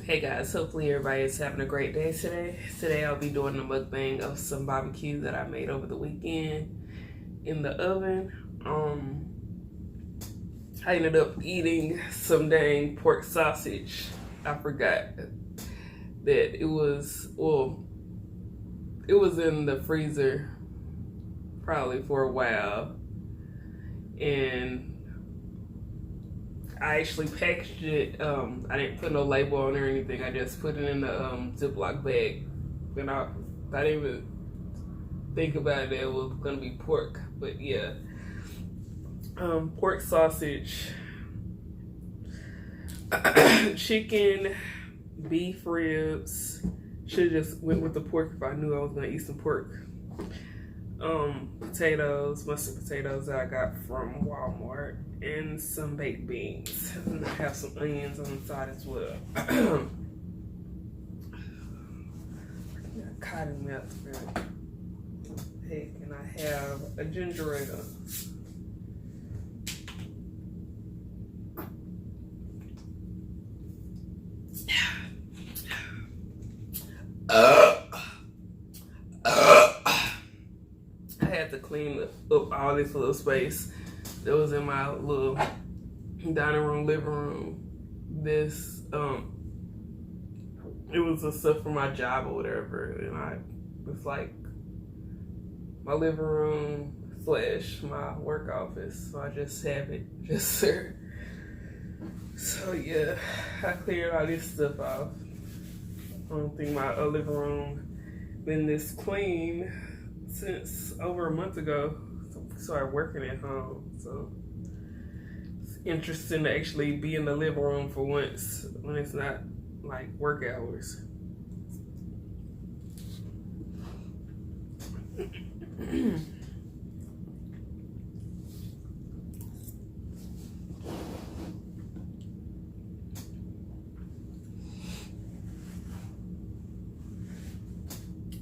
Hey guys, hopefully everybody is having a great day today. Today I'll be doing a mukbang of some barbecue that I made over the weekend in the oven. I ended up eating some dang pork sausage. I forgot that it was in the freezer probably for a while, and I actually packaged it. I didn't put no label on it or anything. I just put it in the Ziploc bag. And I didn't even think about it that it was gonna be pork. But yeah, pork sausage, chicken, beef ribs. Should have just went with the pork if I knew I was gonna eat some pork. Potatoes, mustard potatoes that I got from Walmart, and some baked beans. And I have some onions on the side as well. Cotton milk. Heck, and I have a ginger ale. I had to clean up all this little space that was in my little dining room, living room. This, it was the stuff for my job or whatever, and it's like my living room / my work office, so I just have it just there. So yeah, I cleared all this stuff off. I don't think my living room been this clean since over a month ago. So we started working at home, so it's interesting to actually be in the living room for once when it's not like work hours.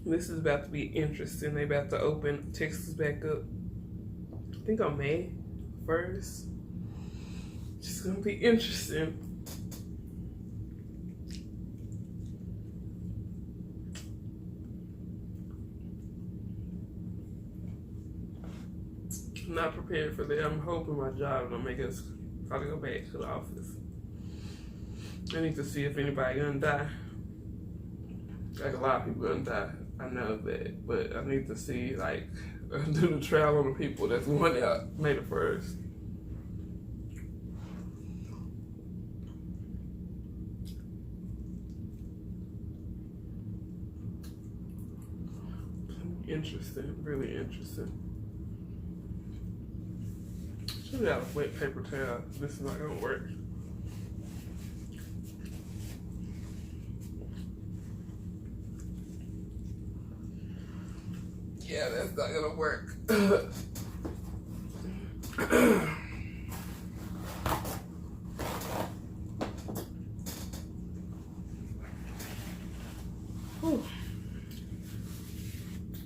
This is about to be interesting. They about to open Texas back up, I think on May 1st. It's gonna be interesting. I'm not prepared for that. I'm hoping my job will make us probably go back to the office. I need to see if anybody gonna die. Like a lot of people gonna die. I know that, but I need to see, like, do the travel on the people that's going out May the 1st. Interesting, really interesting. Should have a wet paper towel. This is not gonna work. Yeah, that's not gonna work.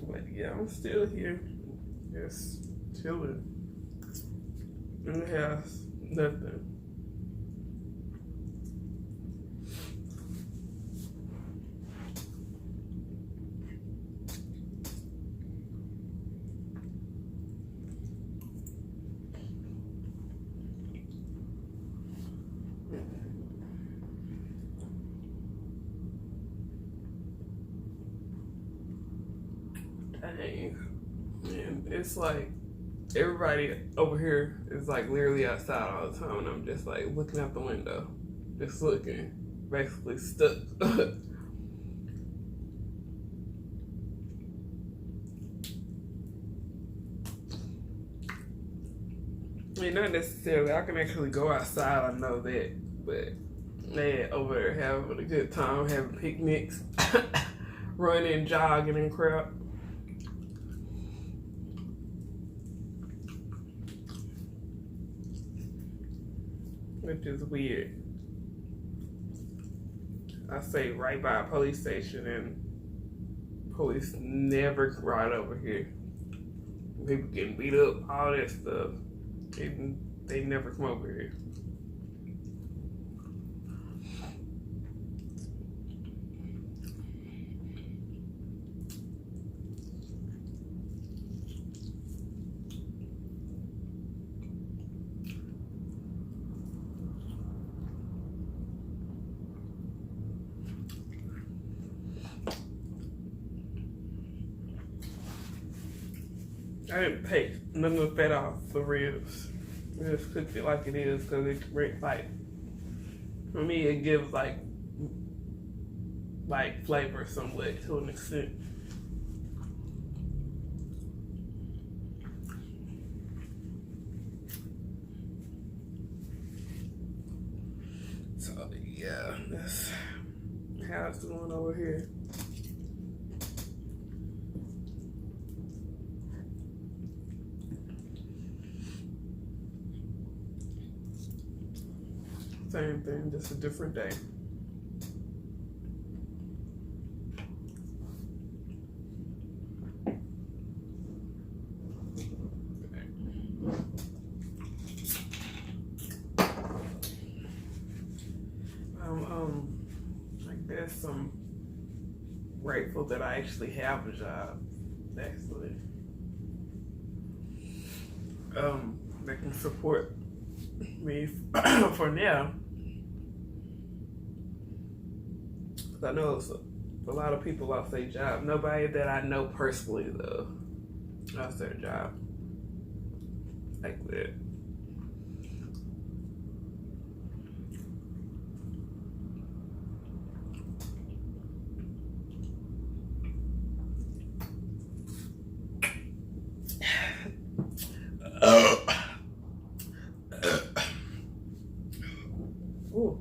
But yeah, I'm still here. Just chilling in the house. Nothing. Dang. And it's like everybody over here is like literally outside all the time, and I'm just like looking out the window, just looking, basically stuck. I mean, not necessarily. I can actually go outside, I know that, but they over there having a good time, having picnics, running, jogging, and crap. Which is weird. I stay right by a police station, and police never ride over here. People getting beat up, all that stuff. They never come over here. I didn't take none of the fat off the ribs. I just cooked it like it is because it like, for me it gives like flavor somewhat to an extent. So yeah, that's how it's doing over here. Same thing, just a different day. I guess I'm grateful that I actually have a job, actually. That can support me for now. I know a lot of people lost their job. Nobody that I know personally, though, lost their job like that. Ooh.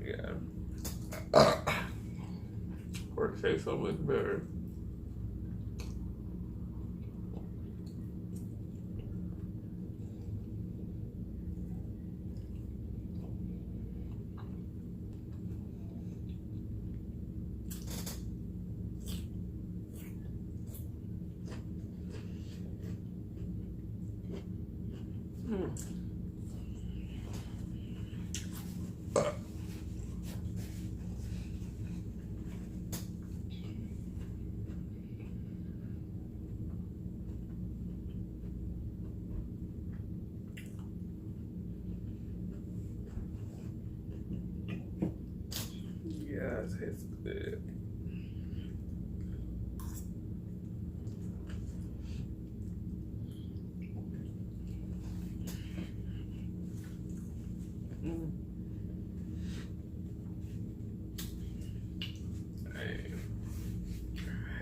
Yeah. Pork tastes so much better. Yeah, it tastes good.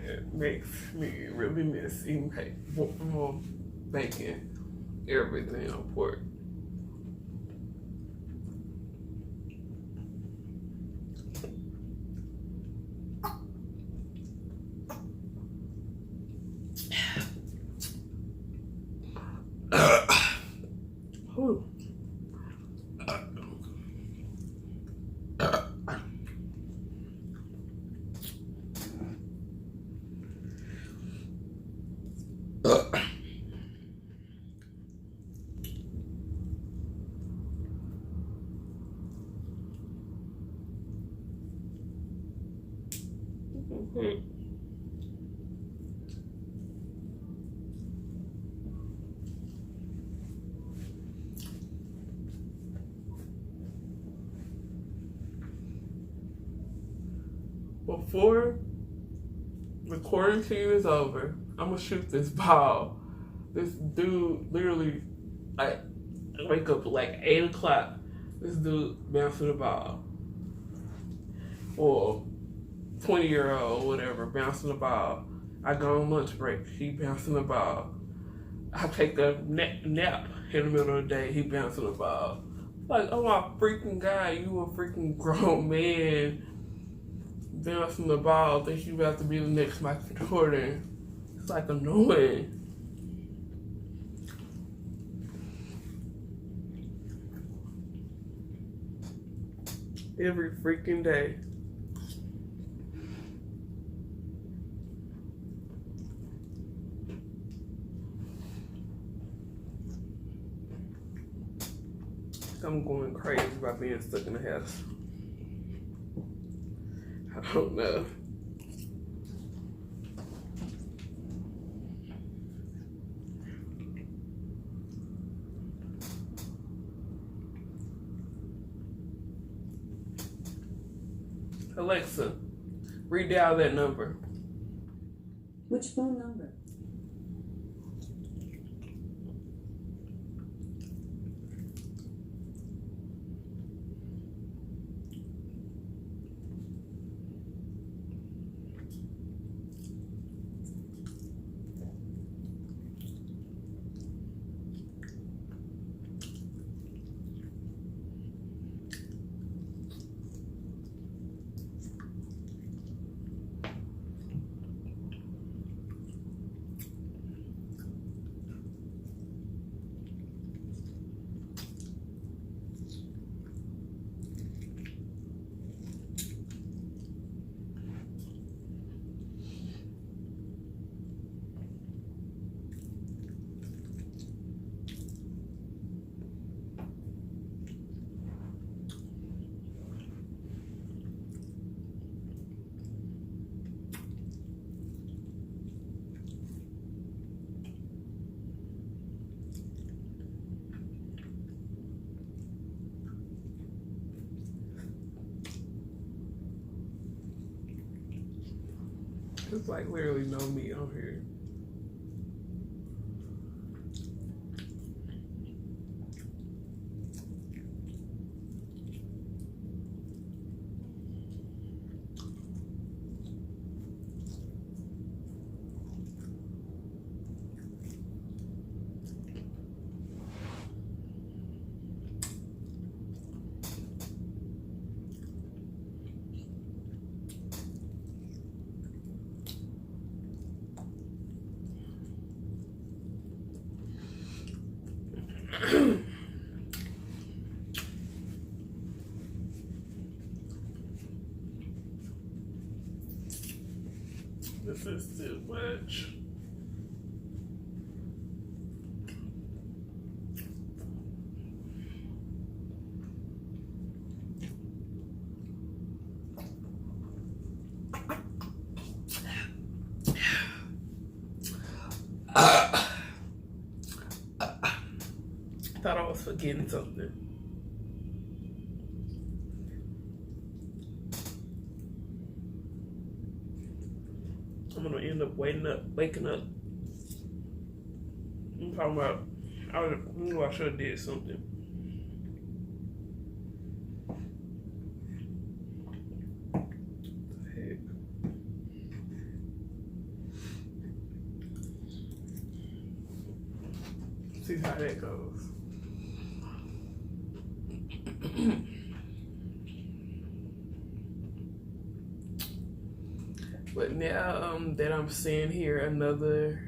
It makes me really miss eating more bacon, everything on pork. Before the quarantine is over, I'm gonna shoot this ball. This dude literally, I wake up at like 8 o'clock. This dude bouncing the ball. Or 20-year-old, whatever, bouncing the ball. I go on lunch break, he bouncing the ball. I take a nap in the middle of the day, he bouncing the ball. Like, oh my freaking God, you a freaking grown man bouncing the ball, think you about to be the next Michael Jordan. It's like annoying. Every freaking day. I'm going crazy by being stuck in the house. I don't know. Alexa, redial that number. Which phone number? It's like literally no meat on here. This is too much. I thought I was forgetting something. I'm gonna end up waking up. I'm talking about, I knew I should have did something. Heck. See how that goes. But now that I'm staying here another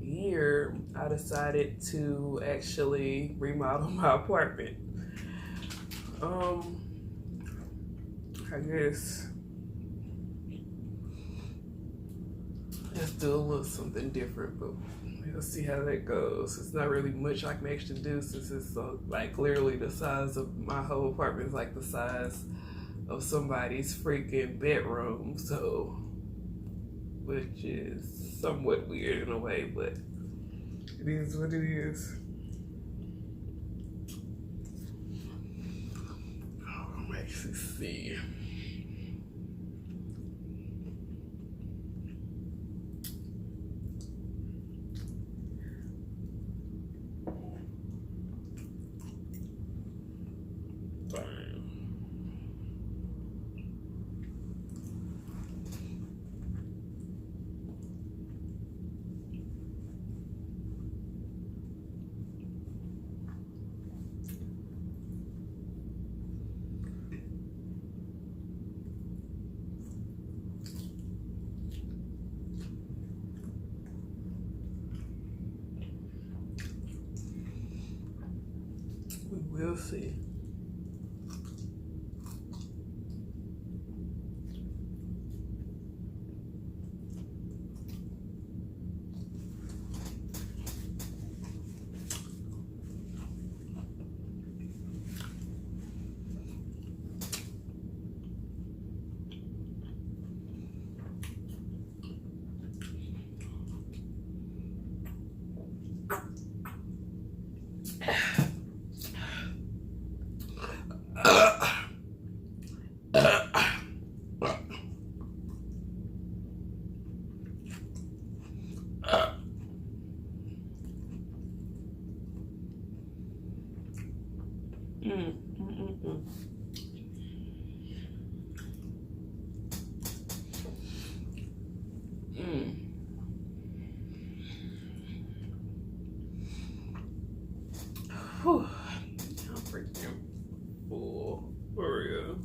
year, I decided to actually remodel my apartment. I guess let's do a little something different, but we'll see how that goes. It's not really much I can actually do since it's like literally the size of my whole apartment is like the size of somebody's freaking bedroom, so which is somewhat weird in a way, but it is what it is. I'm actually see. We'll see. Whew. I'm freaking full for real.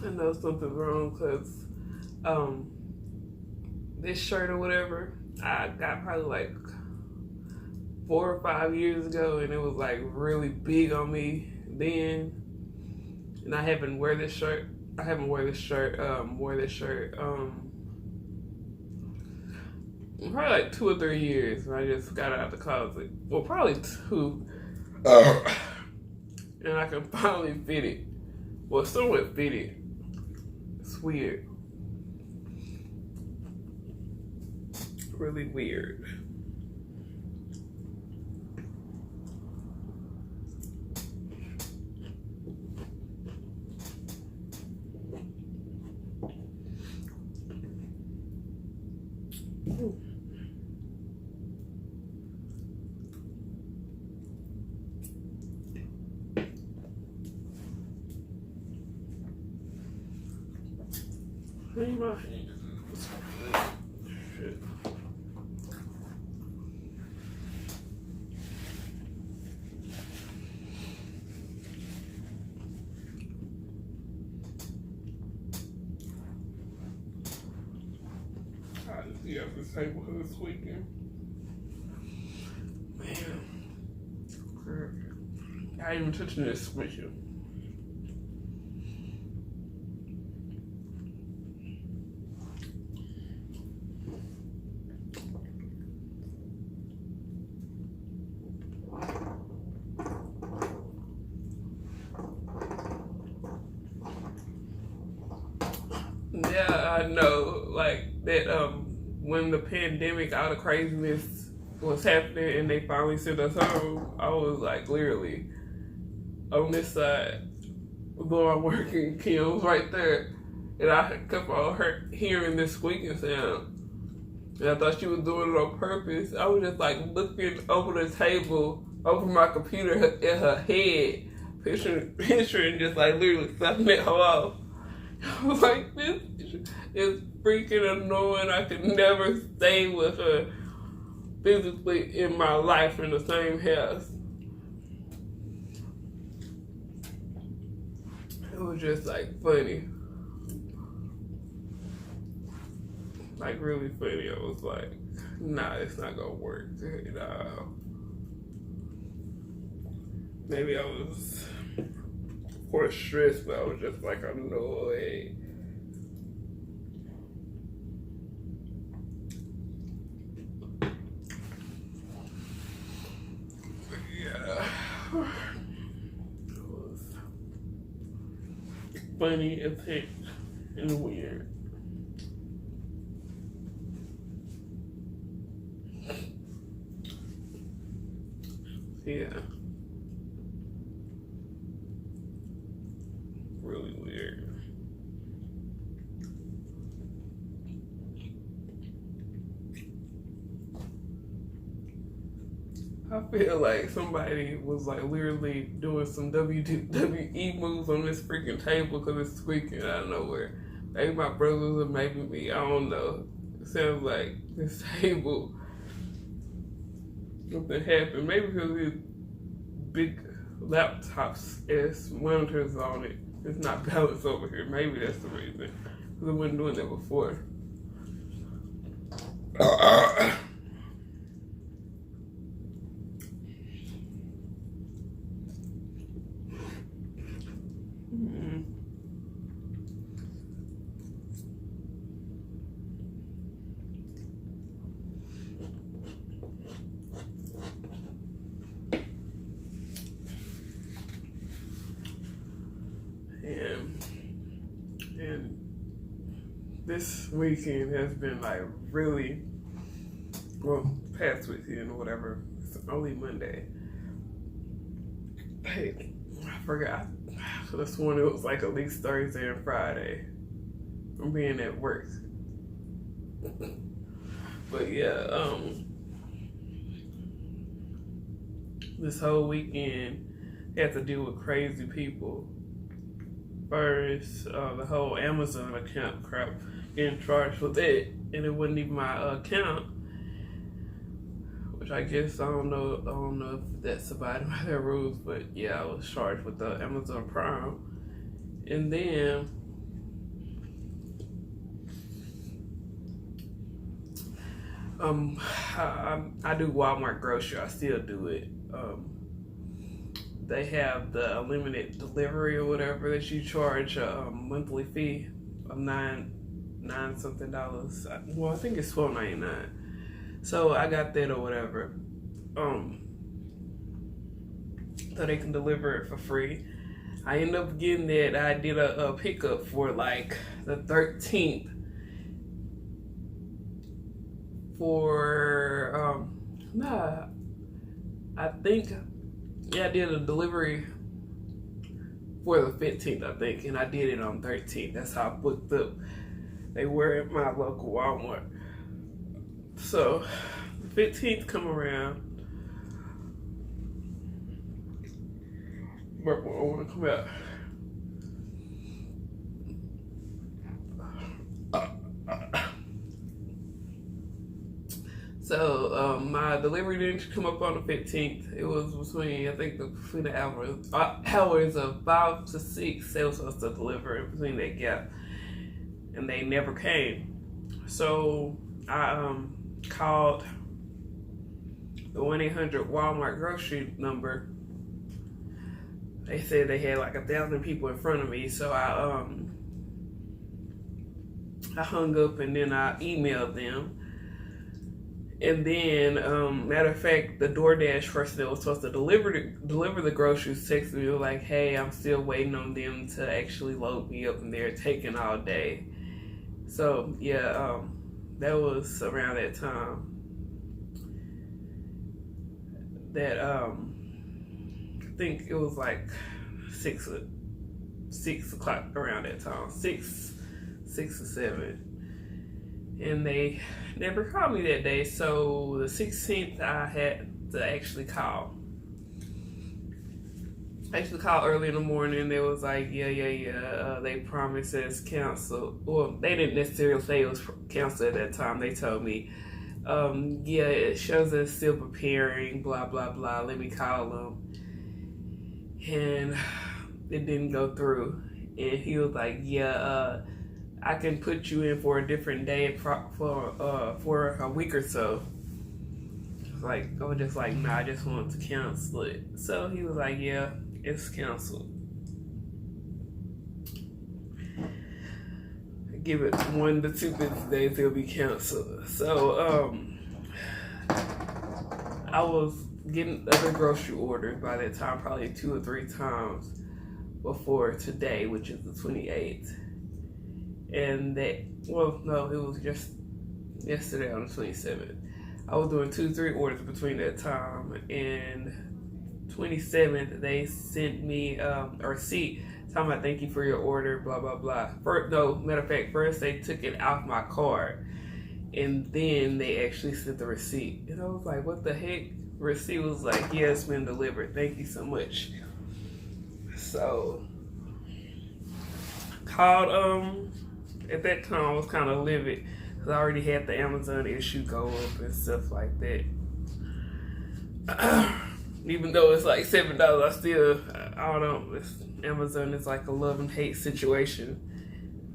I know something's wrong because this shirt or whatever I got probably like 4 or 5 years ago, and it was like really big on me then, and I haven't wore this shirt probably like 2 or 3 years, and I just got it out the closet. Well, probably 2. And I can finally fit it. Well, somewhat fit it. It's weird. Really weird. Ooh. Clean my hands. Shit. I just be at this table this weekend. Man. I ain't even touching this with you. Yeah, I know, like that when the pandemic, all the craziness was happening and they finally sent us home, I was like literally on this side going working. Kim was right there, and I kept on hearing this squeaking sound, and I thought she was doing it on purpose. I was just like looking over the table, over my computer in her head, picturing just like literally slapping it off. I was like, this is freaking annoying. I could never stay with her physically in my life in the same house. It was just like funny. Like really funny. I was like, nah, it's not gonna work. Maybe I was, of course, stressed, but I was just like annoyed. Yeah. It was funny as heck and weird. Yeah. Really weird. I feel like somebody was like literally doing some WWE moves on this freaking table because it's squeaking out of nowhere. Maybe my brothers or maybe me, I don't know. It sounds like this table, something happened. Maybe because these big laptops as monitors on it. It's not balanced over here. Maybe that's the reason. Because I wasn't doing that before. And this weekend has been like really, well, past weekend or whatever. It's only Monday. Hey, I forgot. I could have sworn it was like at least Thursday and Friday from being at work. But yeah, this whole weekend had to deal with crazy people. First, the whole Amazon account crap, getting charged with it, and it wasn't even my account. Which I guess I don't know if that's abiding by their rules, but yeah, I was charged with the Amazon Prime. And then I do Walmart grocery. I still do it. They have the unlimited delivery or whatever that you charge a monthly fee of nine something dollars. Well, I think it's $12.99. So I got that or whatever. So they can deliver it for free. I ended up getting that. I did a pickup for like the 13th for I think I did a delivery for the 15th, I think, and I did it on 13th. That's how I booked up. They were at my local Walmart. So the 15th come around. I want to come out. So my delivery didn't come up on the 15th. It was between the hours of 5 to 6. They were supposed to deliver in between that gap, and they never came. So I called the 1-800 Walmart grocery number. They said they had like 1,000 people in front of me, so I hung up and then I emailed them. And then, matter of fact, the DoorDash person that was supposed to deliver the groceries texted me like, "Hey, I'm still waiting on them to actually load me up, and they're taking all day." So yeah, that was around that time that I think it was like 6 o'clock around that time, 6 or 7. And they never called me that day. So the 16th, I had to actually call. I actually called early in the morning. They was like, yeah. They promised it's canceled. Well, they didn't necessarily say it was canceled at that time. They told me, yeah, it shows it's still preparing, blah, blah, blah. Let me call them. And it didn't go through. And he was like, yeah, I can put you in for a different day for a week or so. I was just like, nah, I just want to cancel it. So he was like, yeah, it's canceled. Give it 1 to 2 business days, it'll be canceled. So I was getting other grocery orders by that time, probably 2 or 3 times before today, which is the 28th. And it was just yesterday on the 27th. I was doing 2-3 orders between that time, and 27th they sent me a receipt talking about thank you for your order, blah blah blah. Matter of fact, first they took it off my card, and then they actually sent the receipt. And I was like, what the heck? Receipt was like, yeah, it's been delivered. Thank you so much. So called at that time I was kind of livid because I already had the Amazon issue go up and stuff like that. Even though it's like $7, I don't know. Amazon is like a love and hate situation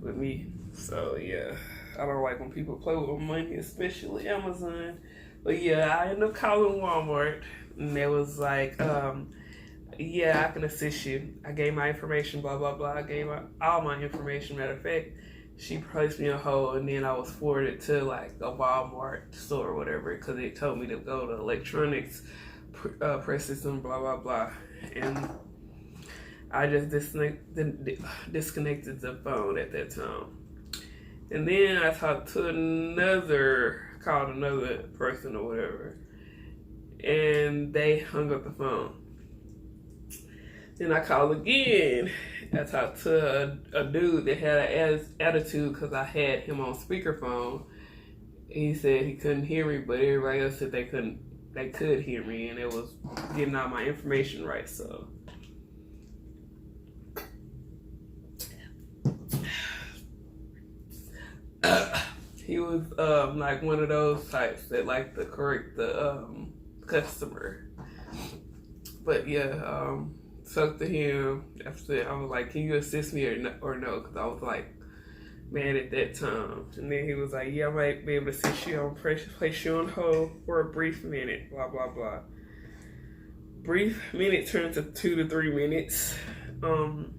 with me. So yeah, I don't like when people play with money, especially Amazon. But yeah, I ended up calling Walmart, and they was like, yeah, I can assist you. I gave my information, blah blah blah. I gave all my information. Matter of fact, she placed me on hold, and then I was forwarded to like a Walmart store or whatever, because they told me to go to electronics, press system, blah blah blah. And I just disconnected the phone at that time. And then I called another person or whatever, and they hung up the phone. Then I called again. I talked to a dude that had an attitude because I had him on speakerphone. He said he couldn't hear me, but everybody else said they couldn't they could hear me, and it was getting all my information right. So he was like one of those types that like to correct the customer. But yeah, talked to him after. I was like, "Can you assist me or no?" Because I was like mad at that time. And then he was like, "Yeah, I might be able to assist you on place you on hold for a brief minute." Blah blah blah. Brief minute turned to 2 to 3 minutes. Phone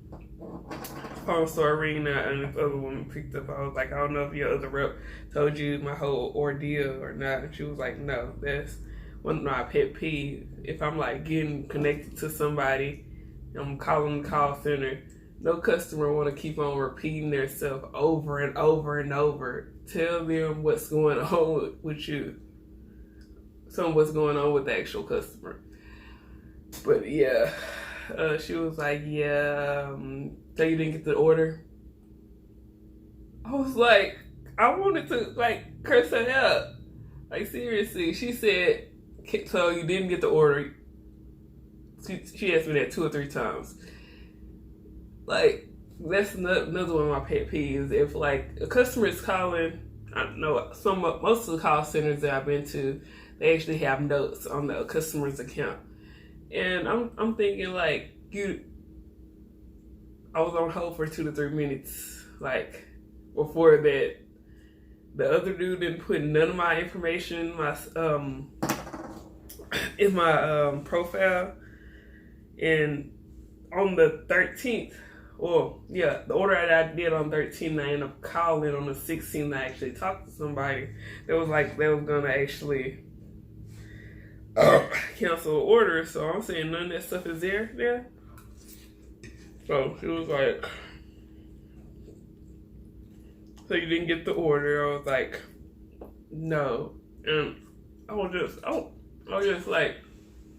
started ringing out, and this other woman picked up. I was like, "I don't know if your other rep told you my whole ordeal or not." And she was like, "No, that's one of my pet peeves. If I'm like getting connected to somebody, I'm calling the call center. No customer want to keep on repeating themselves over and over and over. Tell them what's going on with you. What's going on with the actual customer." But yeah, she was like, "Yeah, so you didn't get the order?" I was like, I wanted to like curse her out. Like seriously, she said, "So you didn't get the order?" She asked me that 2 or 3 times. Like, that's another one of my pet peeves. If like a customer is calling, I know most of the call centers that I've been to, they actually have notes on the customer's account, and I'm thinking like, I was on hold for 2 to 3 minutes. Like before that, the other dude didn't put none of my information in my profile, and on the 13th. Well, yeah, the order that I did on 13th, I ended up calling on the 16th. I actually talked to somebody that was like, they was gonna actually cancel the order. So I'm saying none of that stuff is there. So she was like, "So you didn't get the order?" I was like, "No." And I was just like,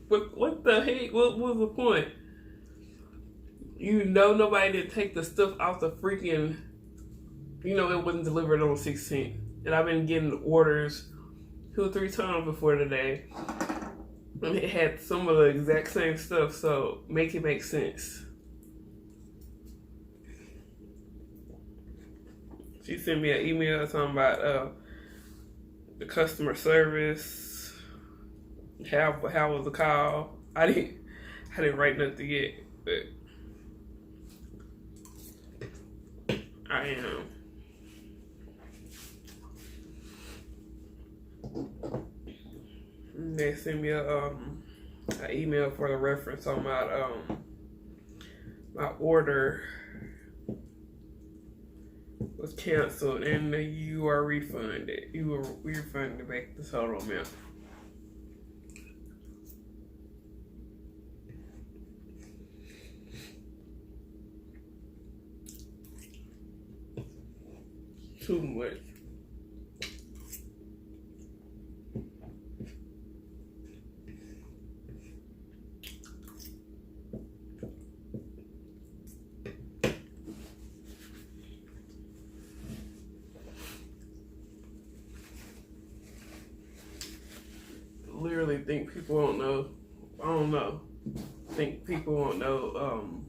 what the heck? What was the point? You know, nobody did take the stuff off the freaking, it wasn't delivered on the 16th. And I've been getting orders 2 or 3 times before today. And it had some of the exact same stuff, so make it make sense. She sent me an email talking about the customer service. How was the call? I didn't write nothing yet, but I am. They sent me an email for the reference on my order was canceled, and you are refunded. You were refunded back the total amount. Too much. Literally think people won't know. I don't know. Think people won't know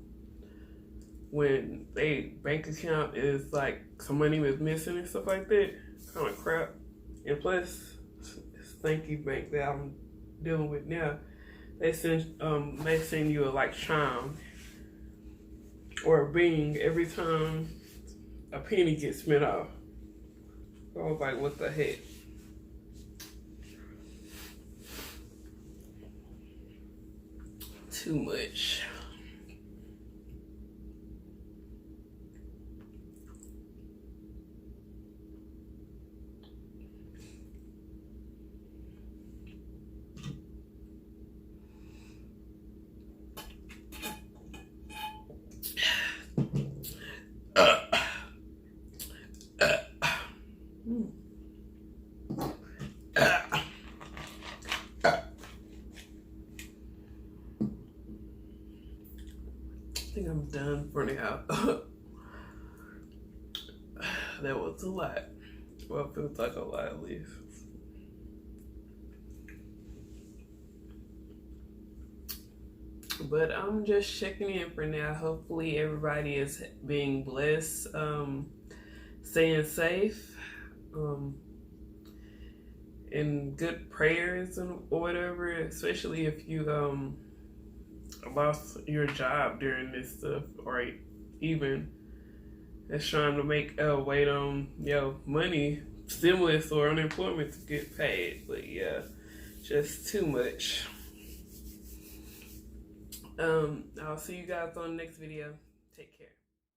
when they bank account is like some money was missing and stuff like that. Kind of crap. And plus, this Thank Bank that I'm dealing with now, they send you a like chime or a bing every time a penny gets spent off. So I was like, what the heck? Too much. I think I'm done for now. That was a lot. Well, it feels like a lot at least. But I'm just checking in for now. Hopefully everybody is being blessed, staying safe, and good prayers or whatever, especially if you lost your job during this stuff, or even that's trying to make wait on money, stimulus or unemployment to get paid. But yeah, just too much. I'll see you guys on the next video. Take care.